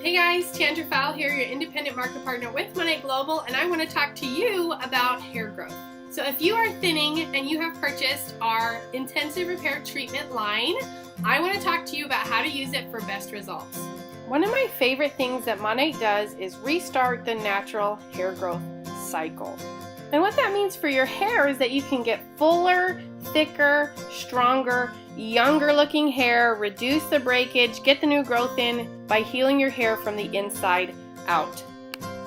Hey guys, Tandra Fowle here, your independent market partner with Monet Global, and I want to talk to you about hair growth. So if you are thinning and you have purchased our intensive repair treatment line, I want to talk to you about how to use it for best results. One of my favorite things that Monet does is restart the natural hair growth cycle. And what that means for your hair is that you can get fuller, thicker, stronger, younger looking hair, reduce the breakage, get the new growth in by healing your hair from the inside out.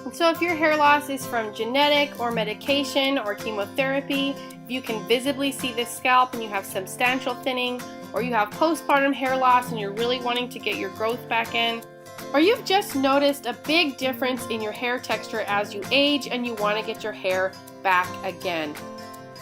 And so if your hair loss is from genetic or medication or chemotherapy, if you can visibly see the scalp and you have substantial thinning, or you have postpartum hair loss and you're really wanting to get your growth back in, or you've just noticed a big difference in your hair texture as you age and you want to get your hair back again.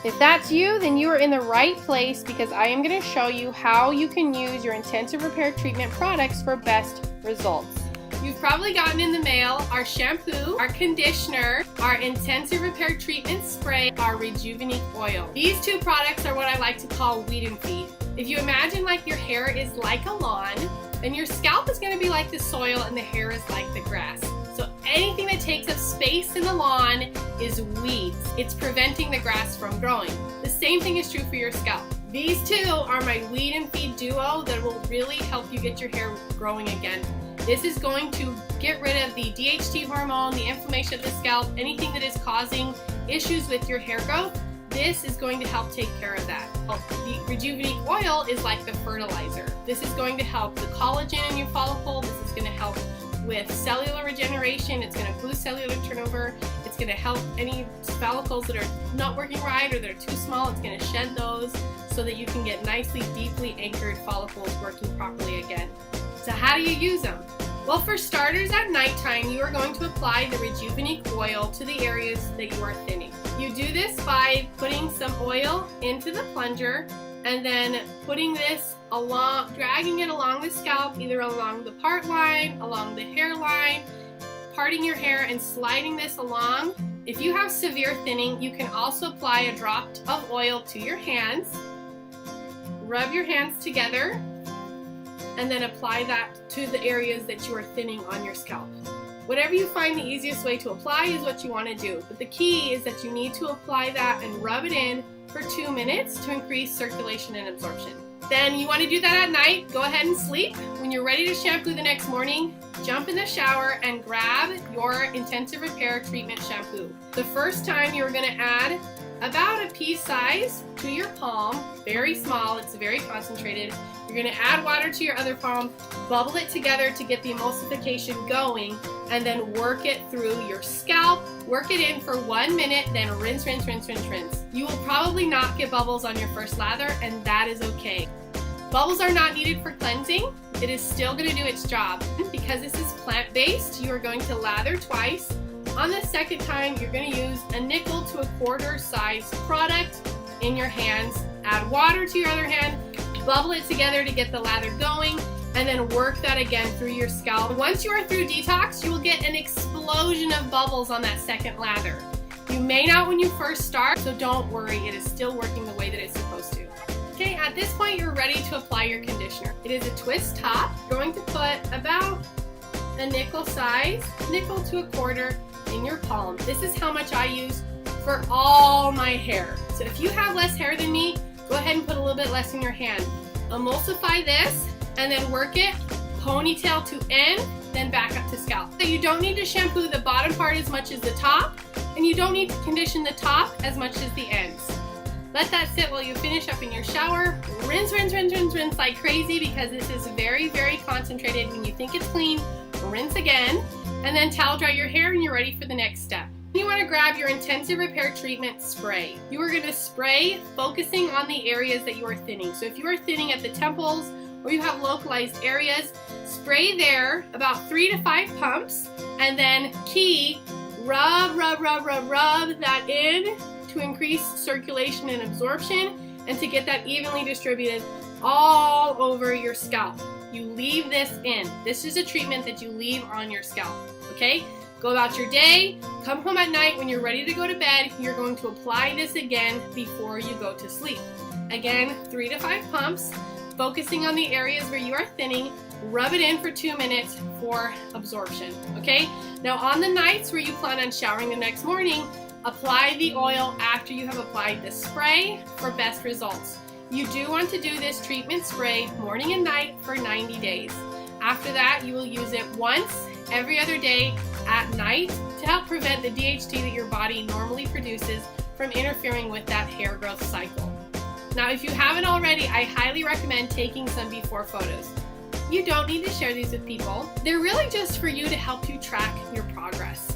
If that's you, then you are in the right place, because I am going to show you how you can use your intensive repair treatment products for best results. You've probably gotten in the mail our shampoo, our conditioner, our intensive repair treatment spray, our Rejuvenate oil. These two products are what I like to call weed and feed. If you imagine like your hair is like a lawn, then your scalp is going to be like the soil and the hair is like the grass. So anything that takes up space in the lawn is weeds. It's preventing the grass from growing. The same thing is true for your scalp. These two are my weed and feed duo that will really help you get your hair growing again. This is going to get rid of the DHT hormone, the inflammation of the scalp, anything that is causing issues with your hair growth. This is going to help take care of that. The Rejuvenate oil is like the fertilizer. This is going to help the collagen in your follicle. This is going to help with cellular regeneration. It's going to boost cellular turnover. It's going to help any follicles that are not working right or that are too small. It's going to shed those so that you can get nicely, deeply anchored follicles working properly again. So how do you use them? Well, for starters, at nighttime, you are going to apply the Rejuvenate oil to the areas that you are thinning. You do this by putting some oil into the plunger and then putting this along, dragging it along the scalp, either along the part line, along the hairline, parting your hair and sliding this along. If you have severe thinning, you can also apply a drop of oil to your hands, rub your hands together, and then apply that to the areas that you are thinning on your scalp. Whatever you find the easiest way to apply is what you want to do, but the key is that you need to apply that and rub it in for 2 minutes to increase circulation and absorption. Then you want to do that at night. Go ahead and sleep. When you're ready to shampoo the next morning, jump in the shower and grab your intensive repair treatment shampoo. The first time you're going to add about a pea size to your palm, very small, it's very concentrated. You're going to add water to your other palm, bubble it together to get the emulsification going, and then work it through your scalp. Work it in for 1 minute, then rinse, rinse, rinse, rinse, rinse. You will probably not get bubbles on your first lather, and that is okay. Bubbles are not needed for cleansing. It is still going to do its job. Because this is plant-based, you are going to lather twice. On the second time, you're going to use a nickel to a quarter size product in your hands. Add water to your other hand, bubble it together to get the lather going, and then work that again through your scalp. Once you are through detox, you will get an explosion of bubbles on that second lather. You may not when you first start, so don't worry, it is still working the way that it's supposed to. Okay, at this point you're ready to apply your conditioner. It is a twist top. You're going to put about a nickel size, nickel to a quarter in your palm. This is how much I use for all my hair. So if you have less hair than me, go ahead and put a little bit less in your hand. Emulsify this and then work it ponytail to end, then back up to scalp. So you don't need to shampoo the bottom part as much as the top, and you don't need to condition the top as much as the ends. Let that sit while you finish up in your shower. Rinse, rinse, rinse, rinse, rinse like crazy, because this is very, very concentrated. When you think it's clean, rinse again, and then towel dry your hair and you're ready for the next step. You want to grab your intensive repair treatment spray. You are going to spray focusing on the areas that you are thinning. So if you are thinning at the temples or you have localized areas, spray there about 3 to 5 pumps, and then rub that in to increase circulation and absorption and to get that evenly distributed all over your scalp. You leave this in. This is a treatment that you leave on your scalp, okay? Go about your day, come home at night when you're ready to go to bed, you're going to apply this again before you go to sleep. Again, 3 to 5 pumps, focusing on the areas where you are thinning, rub it in for 2 minutes for absorption, okay? Now on the nights where you plan on showering the next morning, apply the oil after you have applied the spray for best results. You do want to do this treatment spray morning and night for 90 days. After that, you will use it once every other day at night to help prevent the DHT that your body normally produces from interfering with that hair growth cycle. Now, if you haven't already, I highly recommend taking some before photos. You don't need to share these with people. They're really just for you to help you track your progress.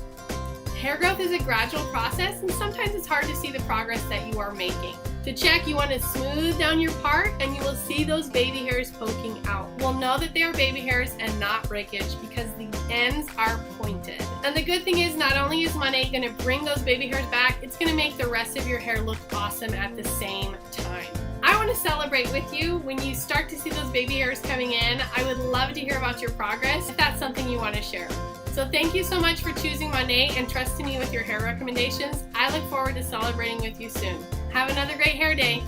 Hair growth is a gradual process, and sometimes it's hard to see the progress that you are making. To check, you want to smooth down your part, and you will see those baby hairs poking out. We'll know that they are baby hairs and not breakage because the ends are pointed. And the good thing is, not only is Monat going to bring those baby hairs back, it's going to make the rest of your hair look awesome at the same time. I want to celebrate with you when you start to see those baby hairs coming in. I would love to hear about your progress if that's something you want to share. So thank you so much for choosing Monat and trusting me with your hair recommendations. I look forward to celebrating with you soon. Have another great hair day.